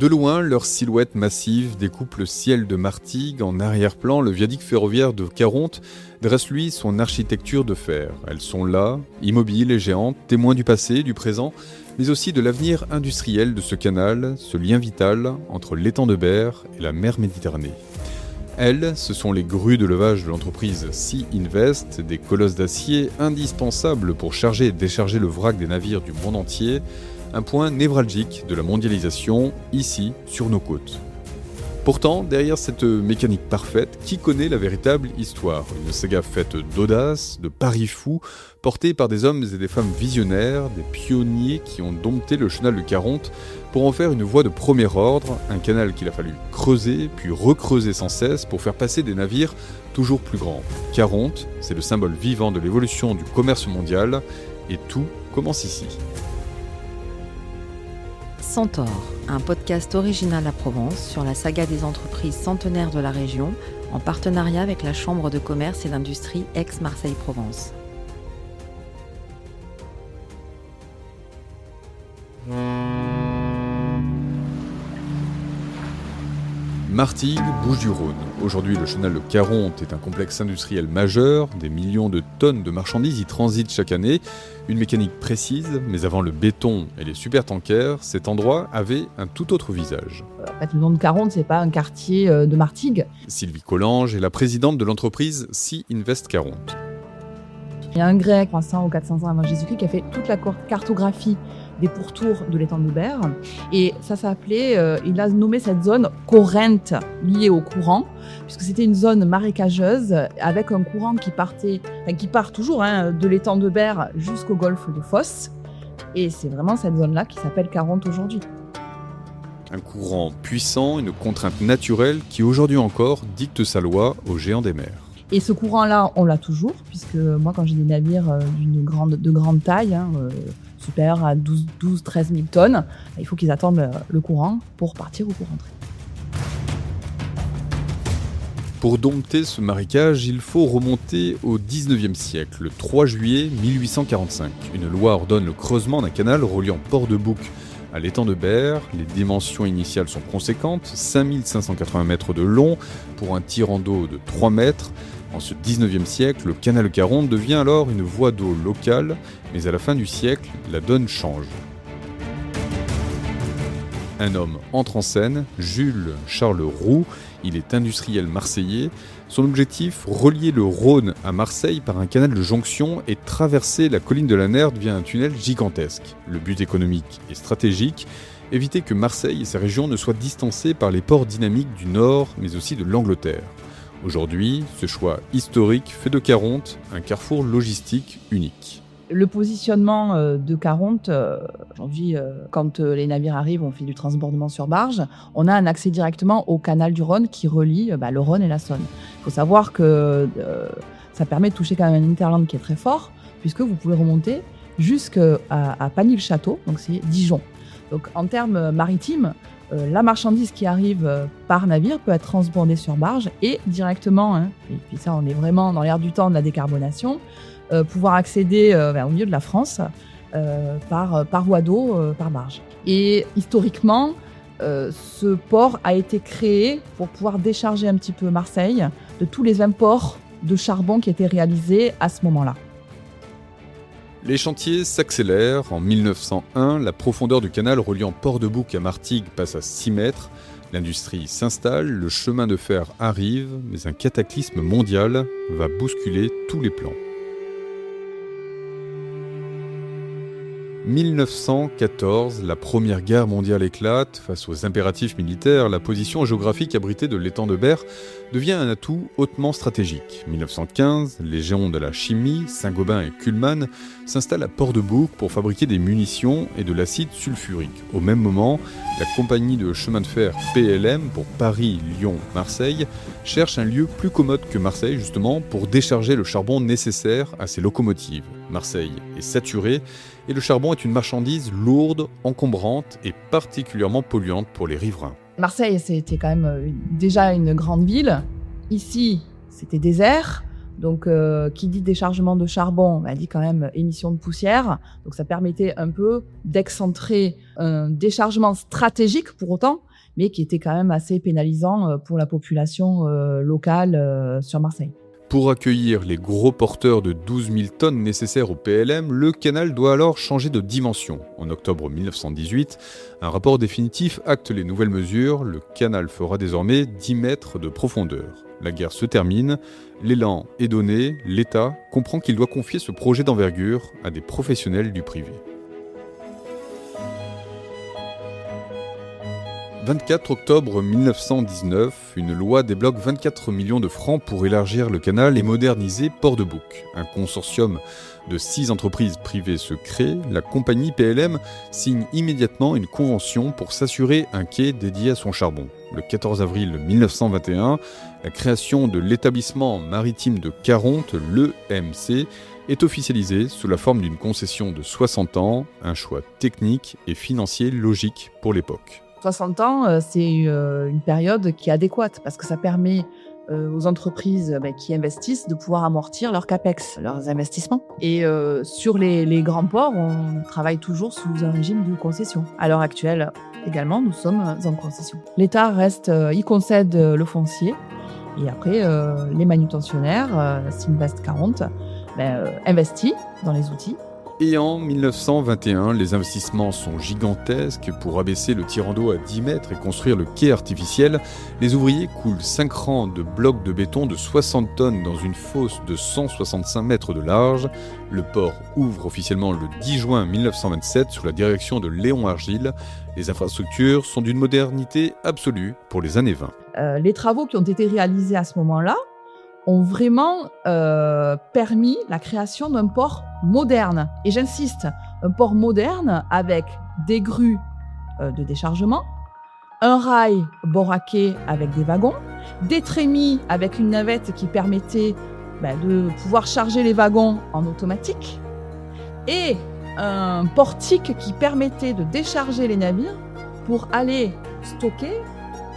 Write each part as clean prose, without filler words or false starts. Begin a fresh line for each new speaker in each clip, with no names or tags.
De loin, leur silhouette massive découpe le ciel de Martigues. En arrière-plan, le viaduc ferroviaire de Caronte dresse lui son architecture de fer. Elles sont là, immobiles et géantes, témoins du passé, du présent, mais aussi de l'avenir industriel de ce canal, ce lien vital entre l'étang de Berre et la mer Méditerranée. Elles, ce sont les grues de levage de l'entreprise Sea Invest, des colosses d'acier indispensables pour charger et décharger le vrac des navires du monde entier, un point névralgique de la mondialisation, ici, sur nos côtes. Pourtant, derrière cette mécanique parfaite, qui connaît la véritable histoire ? Une saga faite d'audace, de paris fous, portée par des hommes et des femmes visionnaires, des pionniers qui ont dompté le chenal de Caronte pour en faire une voie de premier ordre, un canal qu'il a fallu creuser, puis recreuser sans cesse pour faire passer des navires toujours plus grands. Caronte, c'est le symbole vivant de l'évolution du commerce mondial, et tout commence ici.
Centaure, un podcast original à Provence sur la saga des entreprises centenaires de la région, en partenariat avec la Chambre de commerce et d'industrie Aix-Marseille-Provence.
Martigues, Bouches-du-Rhône. Aujourd'hui, le chenal de Caronte est un complexe industriel majeur. Des millions de tonnes de marchandises y transitent chaque année. Une mécanique précise, mais avant le béton et les supertankers, cet endroit avait un tout autre visage.
En fait, le nom de Caronte, c'est pas un quartier de Martigues.
Sylvie Collange est la présidente de l'entreprise Sea Invest Caronte.
Il y a un grec, 300 ou 400 ans avant Jésus-Christ, qui a fait toute la cartographie des pourtours de l'étang de Berre. Et ça s'appelait, il a nommé cette zone Corinthe, liée au courant, puisque c'était une zone marécageuse avec un courant qui part toujours de l'étang de Berre jusqu'au golfe de Fos. Et c'est vraiment cette zone-là qui s'appelle Caronte aujourd'hui.
Un courant puissant, une contrainte naturelle qui aujourd'hui encore dicte sa loi aux géants des mers.
Et ce courant-là, on l'a toujours, puisque moi, quand j'ai des navires de grande taille, supérieurs à 12-13 000 tonnes, il faut qu'ils attendent le courant pour partir ou pour rentrer.
Pour dompter ce marécage, il faut remonter au XIXe siècle, le 3 juillet 1845. Une loi ordonne le creusement d'un canal reliant Port-de-Bouc à l'étang de Berre. Les dimensions initiales sont conséquentes, 5580 mètres de long pour un tirant d'eau de 3 mètres. En ce 19e siècle, le canal de Caronte devient alors une voie d'eau locale, mais à la fin du siècle, la donne change. Un homme entre en scène, Jules Charles Roux. Il est industriel marseillais. Son objectif, relier le Rhône à Marseille par un canal de jonction et traverser la colline de la Nerde via un tunnel gigantesque. Le but économique et stratégique, éviter que Marseille et sa région ne soient distancés par les ports dynamiques du Nord, mais aussi de l'Angleterre. Aujourd'hui, ce choix historique fait de Caronte un carrefour logistique unique.
Le positionnement de Caronte, aujourd'hui, quand les navires arrivent, on fait du transbordement sur barge, on a un accès directement au canal du Rhône qui relie le Rhône et la Saône. Il faut savoir que ça permet de toucher quand même un hinterland qui est très fort, puisque vous pouvez remonter jusqu'à Pagny-le-Château, donc c'est Dijon. Donc en termes maritimes, la marchandise qui arrive par navire peut être transbordée sur barge et directement, et puis ça on est vraiment dans l'air du temps de la décarbonation, pouvoir accéder au milieu de la France par voie d'eau, par barge. Et historiquement, ce port a été créé pour pouvoir décharger un petit peu Marseille de tous les imports de charbon qui étaient réalisés à ce moment-là.
Les chantiers s'accélèrent. En 1901, la profondeur du canal reliant Port-de-Bouc à Martigues passe à 6 mètres. L'industrie s'installe, le chemin de fer arrive, mais un cataclysme mondial va bousculer tous les plans. 1914, la Première Guerre mondiale éclate. Face aux impératifs militaires, la position géographique abritée de l'étang de Berre devient un atout hautement stratégique. 1915, les géants de la chimie, Saint-Gobain et Kuhlmann, s'installent à Port-de-Bouc pour fabriquer des munitions et de l'acide sulfurique. Au même moment, la compagnie de chemin de fer PLM pour Paris, Lyon, Marseille cherche un lieu plus commode que Marseille justement pour décharger le charbon nécessaire à ses locomotives. Marseille est saturée et le charbon est une marchandise lourde, encombrante et particulièrement polluante pour les riverains.
Marseille, c'était quand même déjà une grande ville. Ici, c'était désert. Donc, qui dit déchargement de charbon, dit quand même émission de poussière. Donc, ça permettait un peu d'excentrer un déchargement stratégique pour autant, mais qui était quand même assez pénalisant pour la population locale sur Marseille.
Pour accueillir les gros porteurs de 12 000 tonnes nécessaires au PLM, le canal doit alors changer de dimension. En octobre 1918, un rapport définitif acte les nouvelles mesures. Le canal fera désormais 10 mètres de profondeur. La guerre se termine, l'élan est donné, l'État comprend qu'il doit confier ce projet d'envergure à des professionnels du privé. 24 octobre 1919, une loi débloque 24 millions de francs pour élargir le canal et moderniser Port-de-Bouc. Un consortium de 6 entreprises privées se crée. La compagnie PLM signe immédiatement une convention pour s'assurer un quai dédié à son charbon. Le 14 avril 1921, la création de l'établissement maritime de Caronte, l'EMC, est officialisée sous la forme d'une concession de 60 ans, un choix technique et financier logique pour l'époque.
60 ans, c'est une période qui est adéquate parce que ça permet aux entreprises qui investissent de pouvoir amortir leur capex, leurs investissements. Et sur les grands ports, on travaille toujours sous un régime de concession. À l'heure actuelle, également, nous sommes en concession. L'État il concède le foncier et après, les manutentionnaires, Sylvestre 40, investit dans les outils.
Et en 1921, les investissements sont gigantesques. Pour abaisser le tirant d'eau à 10 mètres et construire le quai artificiel, les ouvriers coulent 5 rangs de blocs de béton de 60 tonnes dans une fosse de 165 mètres de large. Le port ouvre officiellement le 10 juin 1927 sous la direction de Léon Argile. Les infrastructures sont d'une modernité absolue pour les années 20.
Les travaux qui ont été réalisés à ce moment-là ont vraiment permis la création d'un port moderne. Et j'insiste, un port moderne avec des grues de déchargement, un rail boraqué avec des wagons, des trémies avec une navette qui permettait de pouvoir charger les wagons en automatique, et un portique qui permettait de décharger les navires pour aller stocker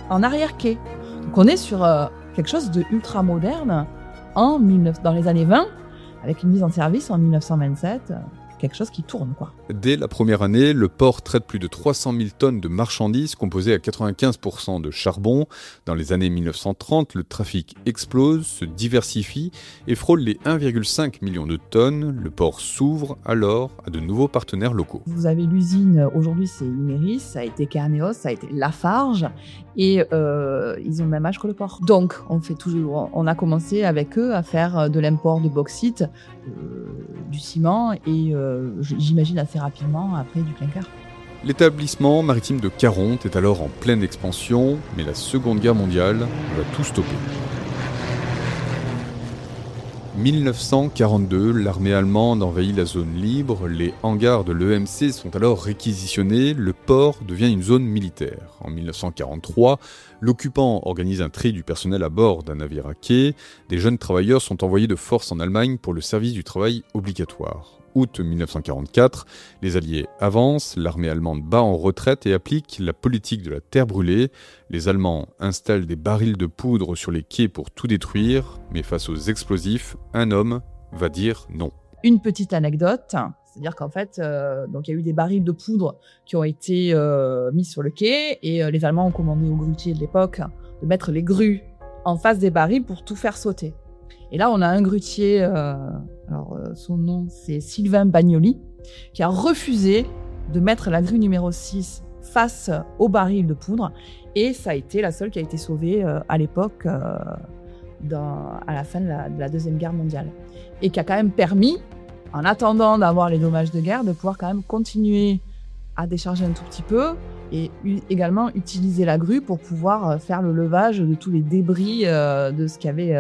en arrière-quai. Donc on est sur quelque chose de ultra moderne dans les années 20, avec une mise en service en 1927, quelque chose qui tourne, quoi.
Dès la première année, le port traite plus de 300 000 tonnes de marchandises composées à 95% de charbon. Dans les années 1930, le trafic explose, se diversifie et frôle les 1,5 million de tonnes. Le port s'ouvre alors à de nouveaux partenaires locaux.
Vous avez l'usine, aujourd'hui c'est Imerys, ça a été Carneos, ça a été Lafarge, et ils ont le même âge que le port. Donc on a commencé avec eux à faire de l'import de bauxite, du ciment et j'imagine assez rapidement après du clinker.
L'établissement maritime de Caronte est alors en pleine expansion, mais la Seconde Guerre mondiale va tout stopper. 1942, l'armée allemande envahit la zone libre, les hangars de l'EMC sont alors réquisitionnés, le port devient une zone militaire. En 1943, l'occupant organise un tri du personnel à bord d'un navire à quai, des jeunes travailleurs sont envoyés de force en Allemagne pour le service du travail obligatoire. Août 1944, les Alliés avancent, l'armée allemande bat en retraite et applique la politique de la terre brûlée. Les Allemands installent des barils de poudre sur les quais pour tout détruire, mais face aux explosifs, un homme va dire non.
Une petite anecdote, c'est-à-dire qu'en fait, donc il y a eu des barils de poudre qui ont été mis sur le quai et les Allemands ont commandé aux grutiers de l'époque de mettre les grues en face des barils pour tout faire sauter. Et là, on a un grutier, son nom c'est Sylvain Bagnoli, qui a refusé de mettre la grue numéro 6 face au baril de poudre. Et ça a été la seule qui a été sauvée à l'époque, à la fin de la Deuxième Guerre mondiale. Et qui a quand même permis, en attendant d'avoir les dommages de guerre, de pouvoir quand même continuer à décharger un tout petit peu et également utiliser la grue pour pouvoir faire le levage de tous les débris de ce qui avait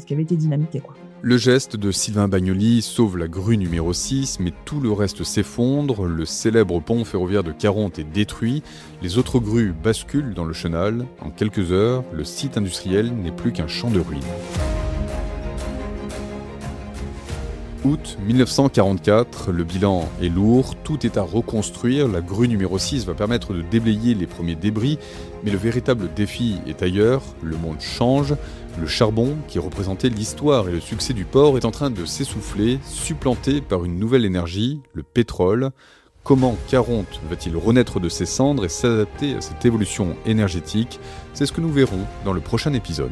été dynamité, quoi.
Le geste de Sylvain Bagnoli sauve la grue numéro 6, mais tout le reste s'effondre, le célèbre pont ferroviaire de Caronte est détruit, les autres grues basculent dans le chenal. En quelques heures, le site industriel n'est plus qu'un champ de ruines. Août 1944, le bilan est lourd, tout est à reconstruire, la grue numéro 6 va permettre de déblayer les premiers débris, mais le véritable défi est ailleurs, le monde change, le charbon, qui représentait l'histoire et le succès du port, est en train de s'essouffler, supplanté par une nouvelle énergie, le pétrole. Comment Caronte va-t-il renaître de ses cendres et s'adapter à cette évolution énergétique ? C'est ce que nous verrons dans le prochain épisode.